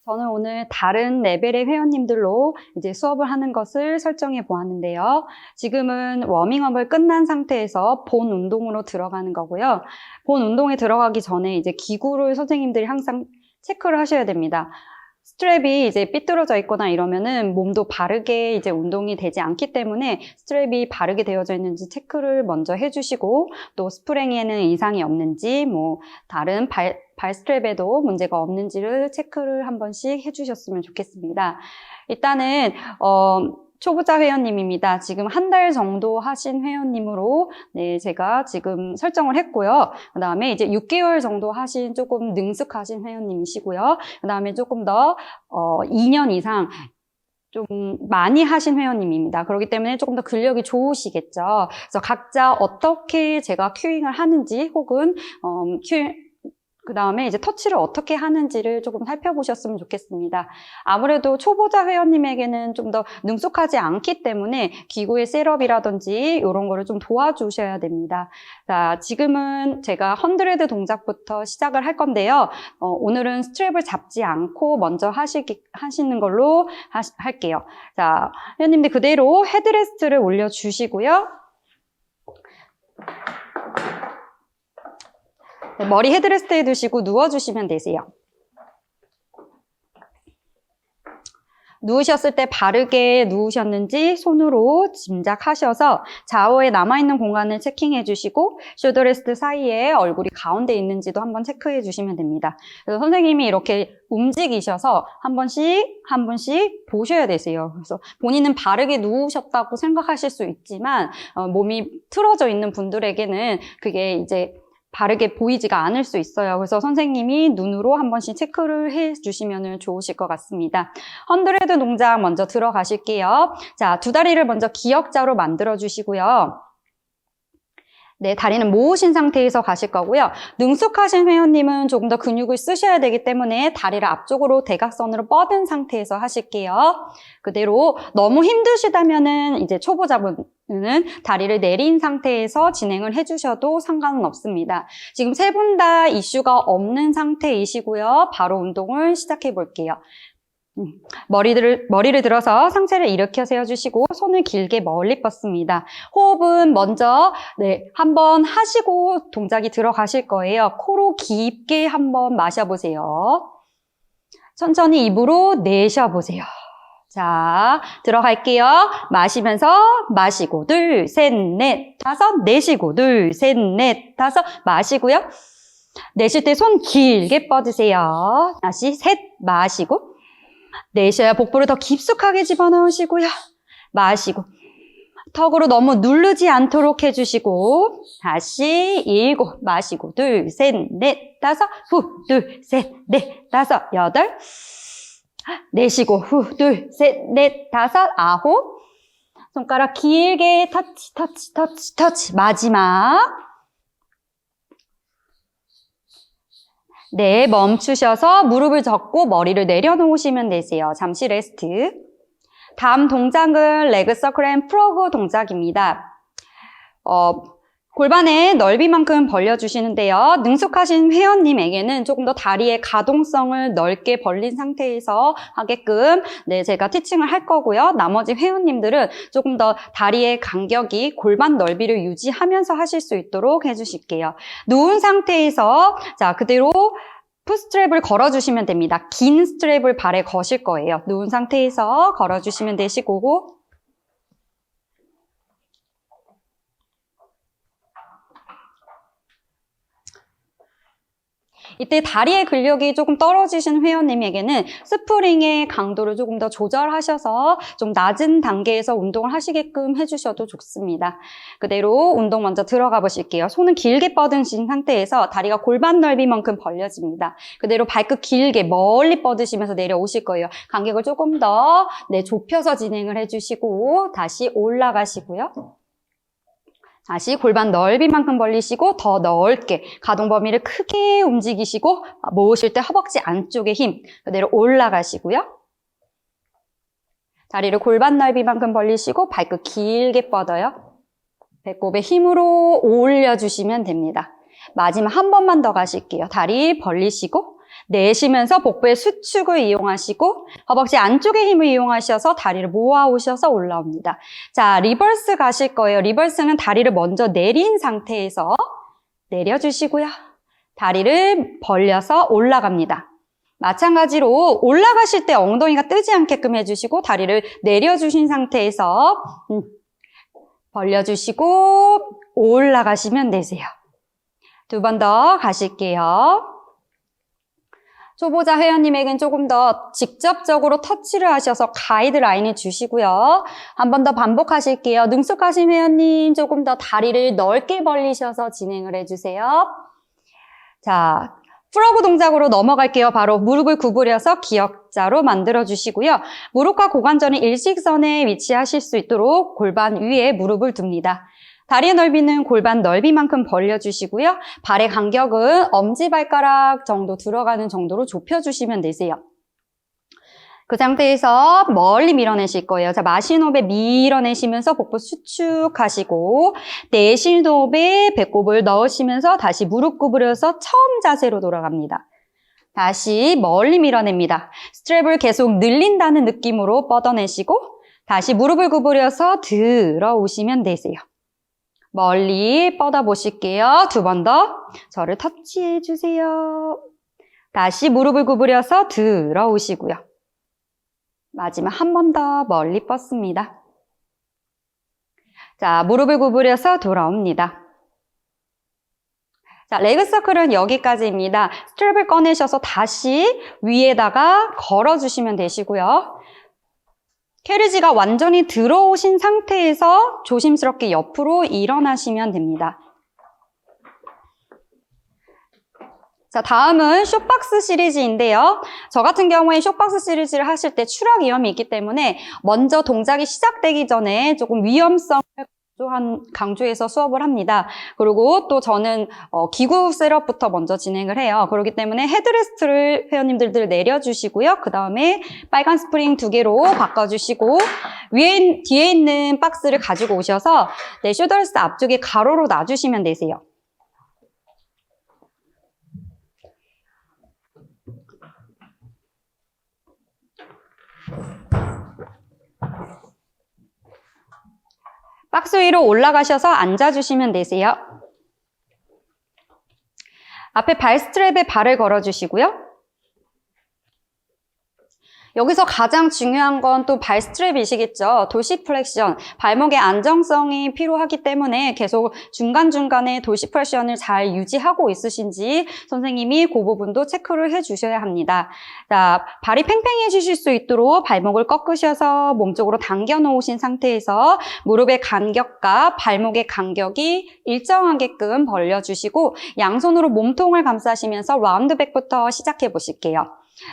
저는 오늘 다른 레벨의 회원님들로 이제 수업을 하는 것을 설정해 보았는데요. 지금은 워밍업을 끝난 상태에서 본 운동으로 들어가는 거고요. 본 운동에 들어가기 전에 이제 기구를 선생님들이 항상 체크를 하셔야 됩니다. 스트랩이 이제 삐뚤어져 있거나 이러면은 몸도 바르게 이제 운동이 되지 않기 때문에 스트랩이 바르게 되어져 있는지 체크를 먼저 해주시고, 또 스프링에는 이상이 없는지, 뭐 다른 발 스트랩에도 문제가 없는지를 체크를 한 번씩 해주셨으면 좋겠습니다. 일단은 초보자 회원님입니다. 지금 한 달 정도 하신 회원님으로 제가 지금 설정을 했고요. 그 다음에 이제 6개월 정도 하신 조금 능숙하신 회원님이시고요. 그 다음에 조금 더 2년 이상 좀 많이 하신 회원님입니다. 그렇기 때문에 조금 더 근력이 좋으시겠죠. 그래서 각자 어떻게 제가 큐잉을 하는지, 혹은 그 다음에 이제 터치를 어떻게 하는지를 조금 살펴보셨으면 좋겠습니다. 아무래도 초보자 회원님에게는 좀 더 능숙하지 않기 때문에 기구의 셋업이라든지 이런 거를 좀 도와주셔야 됩니다. 자, 지금은 제가 100 동작부터 시작을 할 건데요. 오늘은 스트랩을 잡지 않고 먼저 하시는 걸로 할게요. 자, 회원님들 그대로 헤드레스트를 올려주시고요. 머리 헤드레스트에 두시고 누워주시면 되세요. 누우셨을 때 바르게 누우셨는지 손으로 짐작하셔서 좌우에 남아있는 공간을 체킹해 주시고, 숄더레스트 사이에 얼굴이 가운데 있는지도 한번 체크해 주시면 됩니다. 그래서 선생님이 이렇게 움직이셔서 한 번씩 보셔야 되세요. 그래서 본인은 바르게 누우셨다고 생각하실 수 있지만 몸이 틀어져 있는 분들에게는 그게 이제 바르게 보이지가 않을 수 있어요. 그래서 선생님이 눈으로 한 번씩 체크를 해주시면 좋으실 것 같습니다. 100 동작 먼저 들어가실게요. 자, 두 다리를 먼저 기역자로 만들어 주시고요. 네, 다리는 모으신 상태에서 가실 거고요. 능숙하신 회원님은 조금 더 근육을 쓰셔야 되기 때문에 다리를 앞쪽으로 대각선으로 뻗은 상태에서 하실게요. 그대로 너무 힘드시다면은 이제 초보자분은 다리를 내린 상태에서 진행을 해주셔도 상관은 없습니다. 지금 세 분 다 이슈가 없는 상태이시고요. 바로 운동을 시작해 볼게요. 머리를 들어서 상체를 일으켜 세워주시고 손을 길게 멀리 뻗습니다. 호흡은 먼저 한번 하시고 동작이 들어가실 거예요. 코로 깊게 한번 마셔보세요. 천천히 입으로 내쉬어보세요. 자, 들어갈게요. 마시면서 마시고 둘, 셋, 넷, 다섯, 내쉬고 둘, 셋, 넷, 다섯, 마시고요. 내쉴 때 손 길게 뻗으세요. 다시 셋, 마시고 내쉬어야 복부를 더 깊숙하게 집어넣으시고요. 마시고 턱으로 너무 누르지 않도록 해주시고 다시 7, 마시고 둘, 셋, 넷, 다섯, 후, 둘, 셋, 넷, 다섯, 8 내쉬고 후, 둘, 셋, 넷, 다섯, 9 손가락 길게 터치, 터치, 터치, 터치 마지막 네, 멈추셔서 무릎을 접고 머리를 내려놓으시면 되세요. 잠시 레스트. 다음 동작은 레그 서클 앤 프로그 동작입니다. 골반의 넓이만큼 벌려주시는데요. 능숙하신 회원님에게는 조금 더 다리의 가동성을 넓게 벌린 상태에서 하게끔 제가 티칭을 할 거고요. 나머지 회원님들은 조금 더 다리의 간격이 골반 넓이를 유지하면서 하실 수 있도록 해주실게요. 누운 상태에서 자 그대로 풋스트랩을 걸어주시면 됩니다. 긴 스트랩을 발에 거실 거예요. 누운 상태에서 걸어주시면 되시고 이때 다리의 근력이 조금 떨어지신 회원님에게는 스프링의 강도를 조금 더 조절하셔서 좀 낮은 단계에서 운동을 하시게끔 해주셔도 좋습니다. 그대로 운동 먼저 들어가 보실게요. 손은 길게 뻗으신 상태에서 다리가 골반 넓이만큼 벌려집니다. 그대로 발끝 길게 멀리 뻗으시면서 내려오실 거예요. 간격을 조금 더 좁혀서 진행을 해주시고 다시 올라가시고요. 다시 골반 넓이만큼 벌리시고 더 넓게 가동 범위를 크게 움직이시고 모으실 때 허벅지 안쪽에 힘 그대로 올라가시고요. 다리를 골반 넓이만큼 벌리시고 발끝 길게 뻗어요. 배꼽에 힘으로 올려주시면 됩니다. 마지막 한 번만 더 가실게요. 다리 벌리시고 내쉬면서 복부의 수축을 이용하시고 허벅지 안쪽의 힘을 이용하셔서 다리를 모아오셔서 올라옵니다. 자, 리버스 가실 거예요. 리버스는 다리를 먼저 내린 상태에서 내려주시고요. 다리를 벌려서 올라갑니다. 마찬가지로 올라가실 때 엉덩이가 뜨지 않게끔 해주시고 다리를 내려주신 상태에서 벌려주시고 올라가시면 되세요. 두 번 더 가실게요. 초보자 회원님에겐 조금 더 직접적으로 터치를 하셔서 가이드라인을 주시고요. 한 번 더 반복하실게요. 능숙하신 회원님 조금 더 다리를 넓게 벌리셔서 진행을 해주세요. 자, 프로그 동작으로 넘어갈게요. 바로 무릎을 구부려서 기역자로 만들어주시고요. 무릎과 고관절은 일직선에 위치하실 수 있도록 골반 위에 무릎을 둡니다. 다리의 넓이는 골반 넓이만큼 벌려주시고요. 발의 간격은 엄지발가락 정도 들어가는 정도로 좁혀주시면 되세요. 그 상태에서 멀리 밀어내실 거예요. 자, 마신 호흡에 밀어내시면서 복부 수축하시고 내쉴 호흡에 배꼽을 넣으시면서 다시 무릎 구부려서 처음 자세로 돌아갑니다. 다시 멀리 밀어냅니다. 스트랩을 계속 늘린다는 느낌으로 뻗어내시고 다시 무릎을 구부려서 들어오시면 되세요. 멀리 뻗어보실게요. 두 번 더 저를 터치해 주세요. 다시 무릎을 구부려서 들어오시고요. 마지막 한 번 더 멀리 뻗습니다. 자, 무릎을 구부려서 돌아옵니다. 자, 레그 서클은 여기까지입니다. 스트랩을 꺼내셔서 다시 위에다가 걸어주시면 되시고요. 캐리지가 완전히 들어오신 상태에서 조심스럽게 옆으로 일어나시면 됩니다. 자, 다음은 쇼박스 시리즈인데요. 저 같은 경우에 쇼박스 시리즈를 하실 때 추락 위험이 있기 때문에 먼저 동작이 시작되기 전에 조금 위험성을 강조해서 수업을 합니다. 그리고 또 저는 기구 셋업부터 먼저 진행을 해요. 그렇기 때문에 헤드레스트를 회원님들 내려주시고요. 그 다음에 빨간 스프링 2개로 바꿔주시고 뒤에 있는 박스를 가지고 오셔서 내 숄더스 앞쪽에 가로로 놔주시면 되세요. 박스 위로 올라가셔서 앉아주시면 되세요. 앞에 발 스트랩에 발을 걸어주시고요. 여기서 가장 중요한 건 또 발 스트랩이시겠죠. 도시플렉션, 발목의 안정성이 필요하기 때문에 계속 중간중간에 도시플렉션을 잘 유지하고 있으신지 선생님이 그 부분도 체크를 해주셔야 합니다. 자, 발이 팽팽해지실 수 있도록 발목을 꺾으셔서 몸쪽으로 당겨 놓으신 상태에서 무릎의 간격과 발목의 간격이 일정하게끔 벌려주시고 양손으로 몸통을 감싸시면서 라운드백부터 시작해 보실게요.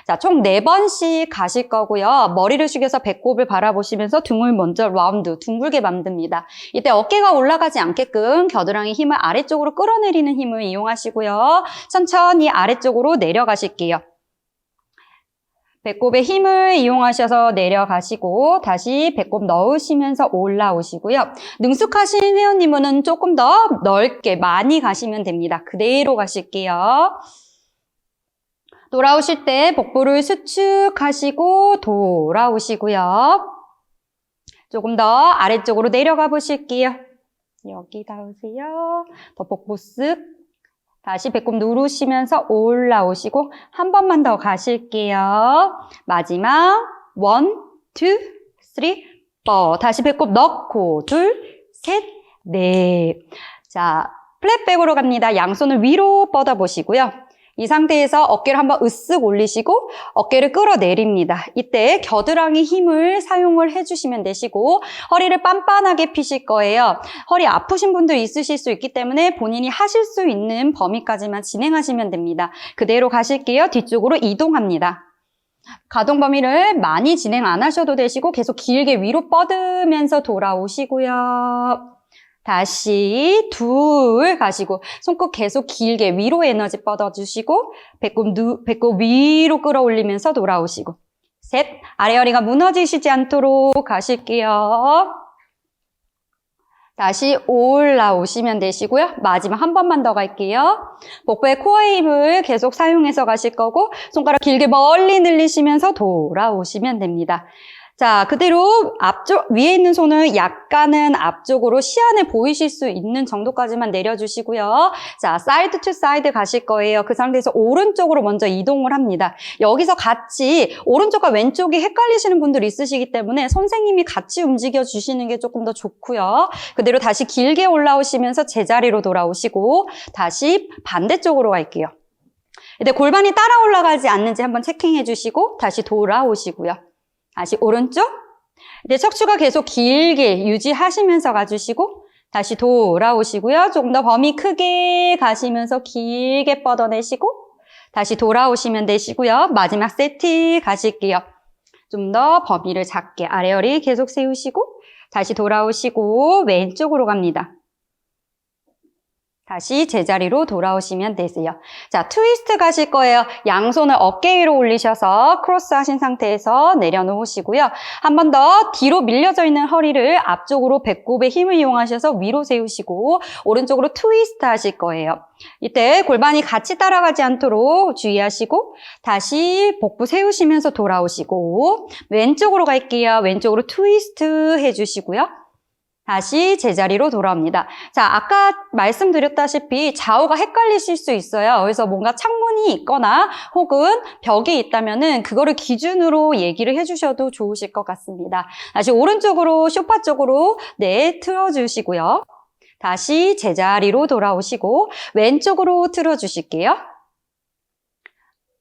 자, 총 4번씩 가실 거고요. 머리를 숙여서 배꼽을 바라보시면서 등을 먼저 라운드, 둥글게 만듭니다. 이때 어깨가 올라가지 않게끔 겨드랑이 힘을 아래쪽으로 끌어내리는 힘을 이용하시고요. 천천히 아래쪽으로 내려가실게요. 배꼽의 힘을 이용하셔서 내려가시고 다시 배꼽 넣으시면서 올라오시고요. 능숙하신 회원님은 조금 더 넓게 많이 가시면 됩니다. 그대로 가실게요. 돌아오실 때 복부를 수축하시고 돌아오시고요. 조금 더 아래쪽으로 내려가 보실게요. 여기 닿으세요. 더 복부 쓱. 다시 배꼽 누르시면서 올라오시고 한 번만 더 가실게요. 마지막 1, 2, 3, 4. 다시 배꼽 넣고 2, 셋, 넷. 자, 플랫백으로 갑니다. 양손을 위로 뻗어보시고요. 이 상태에서 어깨를 한번 으쓱 올리시고 어깨를 끌어내립니다. 이때 겨드랑이 힘을 사용을 해주시면 되시고 허리를 빤빤하게 펴실 거예요. 허리 아프신 분들 있으실 수 있기 때문에 본인이 하실 수 있는 범위까지만 진행하시면 됩니다. 그대로 가실게요. 뒤쪽으로 이동합니다. 가동 범위를 많이 진행 안 하셔도 되시고 계속 길게 위로 뻗으면서 돌아오시고요. 다시 둘 가시고 손끝 계속 길게 위로 에너지 뻗어주시고 배꼽 위로 끌어올리면서 돌아오시고 셋, 아래 허리가 무너지시지 않도록 가실게요. 다시 올라오시면 되시고요. 마지막 한 번만 더 갈게요. 복부의 코어의 힘을 계속 사용해서 가실 거고 손가락 길게 멀리 늘리시면서 돌아오시면 됩니다. 자, 그대로 앞쪽 위에 있는 손을 약간은 앞쪽으로 시안에 보이실 수 있는 정도까지만 내려주시고요. 자, 사이드 투 사이드 가실 거예요. 그 상태에서 오른쪽으로 먼저 이동을 합니다. 여기서 같이 오른쪽과 왼쪽이 헷갈리시는 분들 있으시기 때문에 선생님이 같이 움직여 주시는 게 조금 더 좋고요. 그대로 다시 길게 올라오시면서 제자리로 돌아오시고 다시 반대쪽으로 갈게요. 이때 골반이 따라 올라가지 않는지 한번 체킹해 주시고 다시 돌아오시고요. 다시 오른쪽. 이제 척추가 계속 길게 유지하시면서 가주시고 다시 돌아오시고요. 조금 더 범위 크게 가시면서 길게 뻗어내시고 다시 돌아오시면 되시고요. 마지막 세트 가실게요. 좀 더 범위를 작게 아래 허리 계속 세우시고 다시 돌아오시고 왼쪽으로 갑니다. 다시 제자리로 돌아오시면 되세요. 자, 트위스트 가실 거예요. 양손을 어깨 위로 올리셔서 크로스 하신 상태에서 내려놓으시고요. 한 번 더 뒤로 밀려져 있는 허리를 앞쪽으로 배꼽에 힘을 이용하셔서 위로 세우시고 오른쪽으로 트위스트 하실 거예요. 이때 골반이 같이 따라가지 않도록 주의하시고 다시 복부 세우시면서 돌아오시고 왼쪽으로 갈게요. 왼쪽으로 트위스트 해주시고요. 다시 제자리로 돌아옵니다. 자, 아까 말씀드렸다시피 좌우가 헷갈리실 수 있어요. 그래서 뭔가 창문이 있거나 혹은 벽이 있다면은 그거를 기준으로 얘기를 해주셔도 좋으실 것 같습니다. 다시 오른쪽으로 소파 쪽으로 틀어주시고요. 다시 제자리로 돌아오시고 왼쪽으로 틀어주실게요.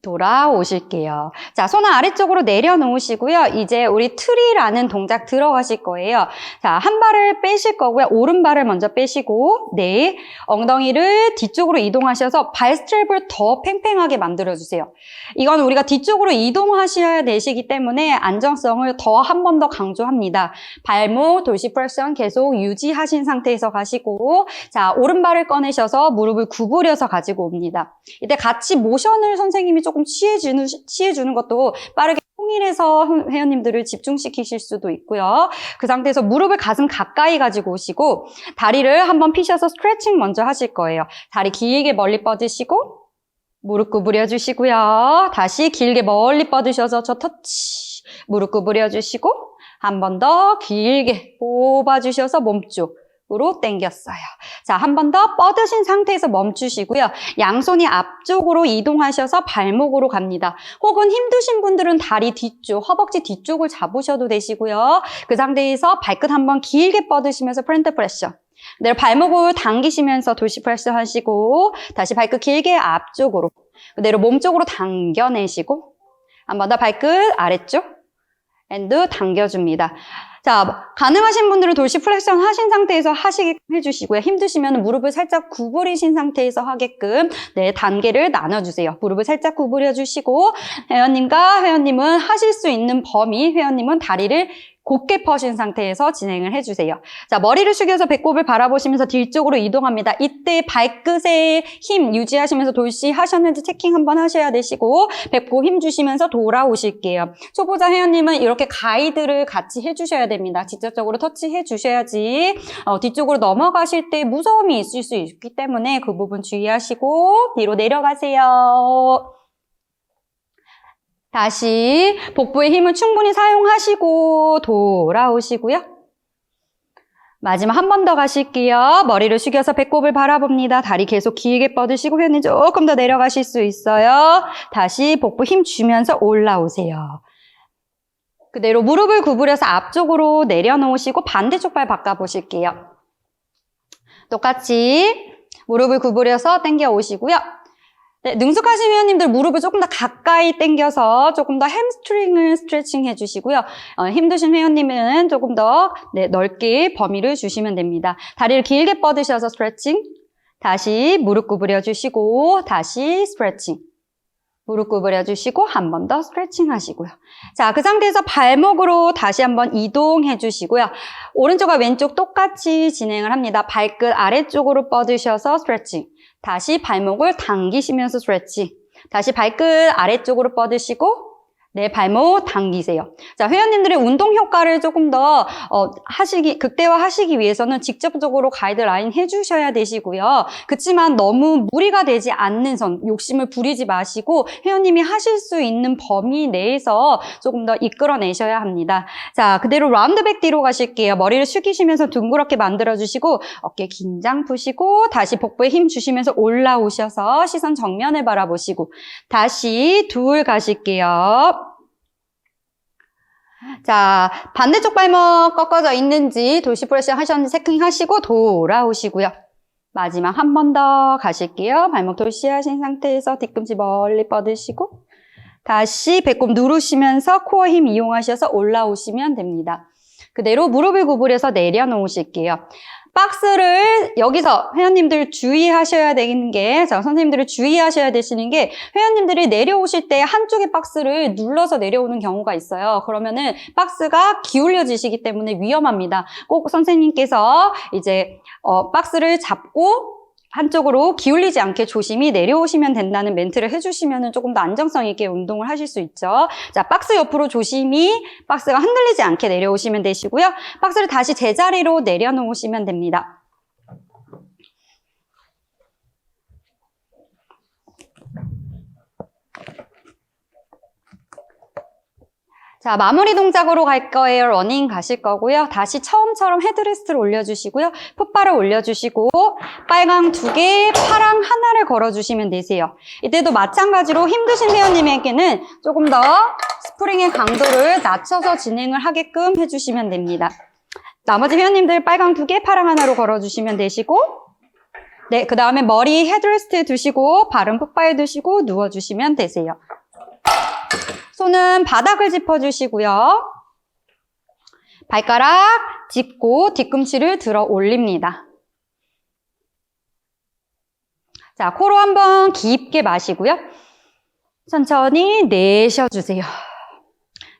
돌아오실게요. 자, 손을 아래쪽으로 내려놓으시고요. 이제 우리 트리라는 동작 들어가실 거예요. 자, 한 발을 빼실 거고요. 오른발을 먼저 빼시고, 네. 엉덩이를 뒤쪽으로 이동하셔서 발 스트랩을 더 팽팽하게 만들어주세요. 이건 우리가 뒤쪽으로 이동하셔야 되시기 때문에 안정성을 더 한 번 더 강조합니다. 발목, 돌시프렉션 계속 유지하신 상태에서 가시고, 자, 오른발을 꺼내셔서 무릎을 구부려서 가지고 옵니다. 이때 같이 모션을 선생님이 조금 취해주는 것도 빠르게 통일해서 회원님들을 집중시키실 수도 있고요. 그 상태에서 무릎을 가슴 가까이 가지고 오시고 다리를 한번 피셔서 스트레칭 먼저 하실 거예요. 다리 길게 멀리 뻗으시고 무릎 구부려 주시고요. 다시 길게 멀리 뻗으셔서 저 터치 무릎 구부려 주시고 한 번 더 길게 뽑아주셔서 몸쪽으로 당겼어요. 자, 한 번 더 뻗으신 상태에서 멈추시고요. 양손이 앞쪽으로 이동하셔서 발목으로 갑니다. 혹은 힘드신 분들은 다리 뒤쪽, 허벅지 뒤쪽을 잡으셔도 되시고요. 그 상태에서 발끝 한번 길게 뻗으시면서 프렌트 프레셔. 그대로 발목을 당기시면서 돌시 프레셔 하시고 다시 발끝 길게 앞쪽으로 그대로 몸쪽으로 당겨내시고 한 번 더 발끝 아래쪽 앤드 당겨줍니다. 자, 가능하신 분들은 돌시 플렉션 하신 상태에서 하시게 해주시고요. 힘드시면 무릎을 살짝 구부리신 상태에서 하게끔 단계를 나눠주세요. 무릎을 살짝 구부려주시고 회원님은 하실 수 있는 범위, 회원님은 다리를 곧게 펴신 상태에서 진행을 해주세요. 자, 머리를 숙여서 배꼽을 바라보시면서 뒤쪽으로 이동합니다. 이때 발끝에 힘 유지하시면서 돌시 하셨는지 체킹 한번 하셔야 되시고 배꼽 힘 주시면서 돌아오실게요. 초보자 회원님은 이렇게 가이드를 같이 해주셔야 됩니다. 직접적으로 터치해 주셔야지 뒤쪽으로 넘어가실 때 무서움이 있을 수 있기 때문에 그 부분 주의하시고 뒤로 내려가세요. 다시 복부의 힘을 충분히 사용하시고 돌아오시고요. 마지막 한 번 더 가실게요. 머리를 숙여서 배꼽을 바라봅니다. 다리 계속 길게 뻗으시고 회원님 조금 더 내려가실 수 있어요. 다시 복부 힘 주면서 올라오세요. 그대로 무릎을 구부려서 앞쪽으로 내려놓으시고 반대쪽 발 바꿔보실게요. 똑같이 무릎을 구부려서 당겨 오시고요. 네, 능숙하신 회원님들 무릎을 조금 더 가까이 당겨서 조금 더 햄스트링을 스트레칭 해주시고요. 힘드신 회원님은 조금 더 넓게 범위를 주시면 됩니다. 다리를 길게 뻗으셔서 스트레칭. 다시 무릎 구부려 주시고 다시 스트레칭. 무릎 구부려 주시고 한 번 더 스트레칭 하시고요. 자, 그 상태에서 발목으로 다시 한번 이동해 주시고요. 오른쪽과 왼쪽 똑같이 진행을 합니다. 발끝 아래쪽으로 뻗으셔서 스트레칭. 다시 발목을 당기시면서 스트레칭. 다시 발끝 아래쪽으로 뻗으시고 네, 발목 당기세요. 자, 회원님들의 운동 효과를 조금 더 극대화하시기 위해서는 직접적으로 가이드라인 해주셔야 되시고요. 그렇지만 너무 무리가 되지 않는 선, 욕심을 부리지 마시고 회원님이 하실 수 있는 범위 내에서 조금 더 이끌어내셔야 합니다. 자, 그대로 라운드백 뒤로 가실게요. 머리를 숙이시면서 둥그렇게 만들어주시고 어깨 긴장 푸시고 다시 복부에 힘 주시면서 올라오셔서 시선 정면을 바라보시고 다시 둘 가실게요. 자, 반대쪽 발목 꺾어져 있는지 돌시 프레싱 하셨는지 체킹하시고 돌아오시고요. 마지막 한 번 더 가실게요. 발목 돌시하신 상태에서 뒤꿈치 멀리 뻗으시고 다시 배꼽 누르시면서 코어 힘 이용하셔서 올라오시면 됩니다. 그대로 무릎을 구부려서 내려놓으실게요. 박스를 여기서 회원님들 주의하셔야 되는 게, 선생님들이 주의하셔야 되시는 게 회원님들이 내려오실 때 한쪽의 박스를 눌러서 내려오는 경우가 있어요. 그러면은 박스가 기울여지시기 때문에 위험합니다. 꼭 선생님께서 이제 박스를 잡고 한쪽으로 기울이지 않게 조심히 내려오시면 된다는 멘트를 해주시면 조금 더 안정성 있게 운동을 하실 수 있죠. 자, 박스 옆으로 조심히 박스가 흔들리지 않게 내려오시면 되시고요. 박스를 다시 제자리로 내려놓으시면 됩니다. 자, 마무리 동작으로 갈 거예요. 러닝 가실 거고요. 다시 처음처럼 헤드레스트를 올려주시고요. 풋바를 올려주시고 빨강 2개, 파랑 하나를 걸어주시면 되세요. 이때도 마찬가지로 힘드신 회원님에게는 조금 더 스프링의 강도를 낮춰서 진행을 하게끔 해주시면 됩니다. 나머지 회원님들 빨강 2개, 파랑 하나로 걸어주시면 되시고 네, 그 다음에 머리 헤드레스트에 두시고 발은 풋바에 두시고 누워주시면 되세요. 손은 바닥을 짚어주시고요. 발가락 짚고 뒤꿈치를 들어 올립니다. 자, 코로 한번 깊게 마시고요. 천천히 내쉬어주세요.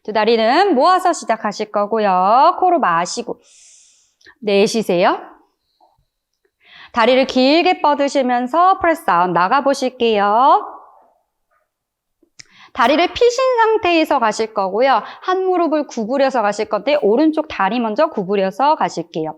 두 다리는 모아서 시작하실 거고요. 코로 마시고 내쉬세요. 다리를 길게 뻗으시면서 프레스 아웃 나가보실게요. 다리를 피신 상태에서 가실 거고요. 한 무릎을 구부려서 가실 건데 오른쪽 다리 먼저 구부려서 가실게요.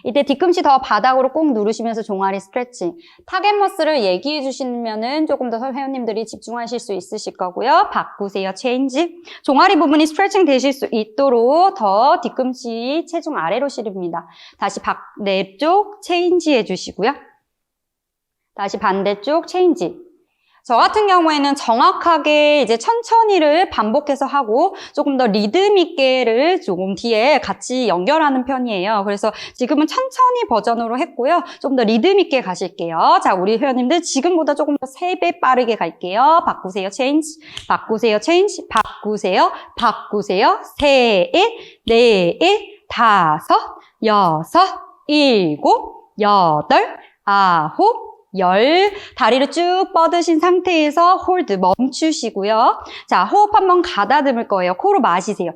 이때 뒤꿈치 더 바닥으로 꼭 누르시면서 종아리 스트레칭. 타겟 머슬을 얘기해 주시면 조금 더 회원님들이 집중하실 수 있으실 거고요. 바꾸세요. 체인지. 종아리 부분이 스트레칭 되실 수 있도록 더 뒤꿈치 체중 아래로 실읍니다. 다시 반대쪽 체인지 해주시고요. 다시 반대쪽 체인지. 저 같은 경우에는 정확하게 이제 천천히를 반복해서 하고 조금 더 리듬 있게를 조금 뒤에 같이 연결하는 편이에요. 그래서 지금은 천천히 버전으로 했고요. 조금 더 리듬 있게 가실게요. 자, 우리 회원님들 지금보다 조금 더 3배 빠르게 갈게요. 바꾸세요. 체인지. 바꾸세요. 체인지. 바꾸세요. 바꾸세요. 3, 4, 5, 6, 7, 8, 9, 10. 다리를 쭉 뻗으신 상태에서 홀드 멈추시고요. 자, 호흡 한번 가다듬을 거예요. 코로 마시세요.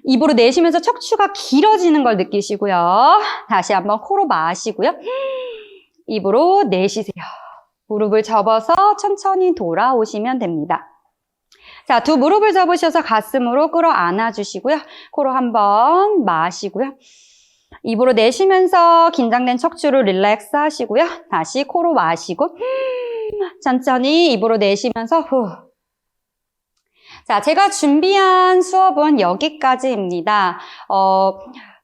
입으로 내쉬면서 척추가 길어지는 걸 느끼시고요. 다시 한번 코로 마시고요. 입으로 내쉬세요. 무릎을 접어서 천천히 돌아오시면 됩니다. 자, 두 무릎을 접으셔서 가슴으로 끌어안아 주시고요. 코로 한번 마시고요. 입으로 내쉬면서 긴장된 척추를 릴렉스 하시고요. 다시 코로 마시고 천천히 입으로 내쉬면서 후. 자, 제가 준비한 수업은 여기까지입니다.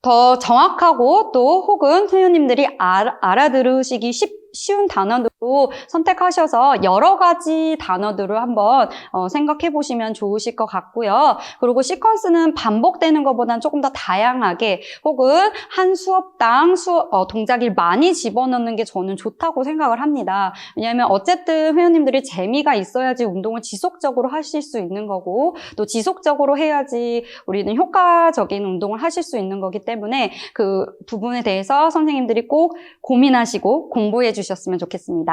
더 정확하고 또 혹은 회원님들이 알아들으시기 쉬운 단어들로 선택하셔서 여러 가지 단어들을 한번 생각해 보시면 좋으실 것 같고요. 그리고 시퀀스는 반복되는 것보다는 조금 더 다양하게 혹은 한 수업당 동작을 많이 집어넣는 게 저는 좋다고 생각을 합니다. 왜냐하면 어쨌든 회원님들이 재미가 있어야지 운동을 지속적으로 하실 수 있는 거고 또 지속적으로 해야지 우리는 효과적인 운동을 하실 수 있는 거기 때문에 그 부분에 대해서 선생님들이 꼭 고민하시고 공부해 주셨으면 좋겠습니다.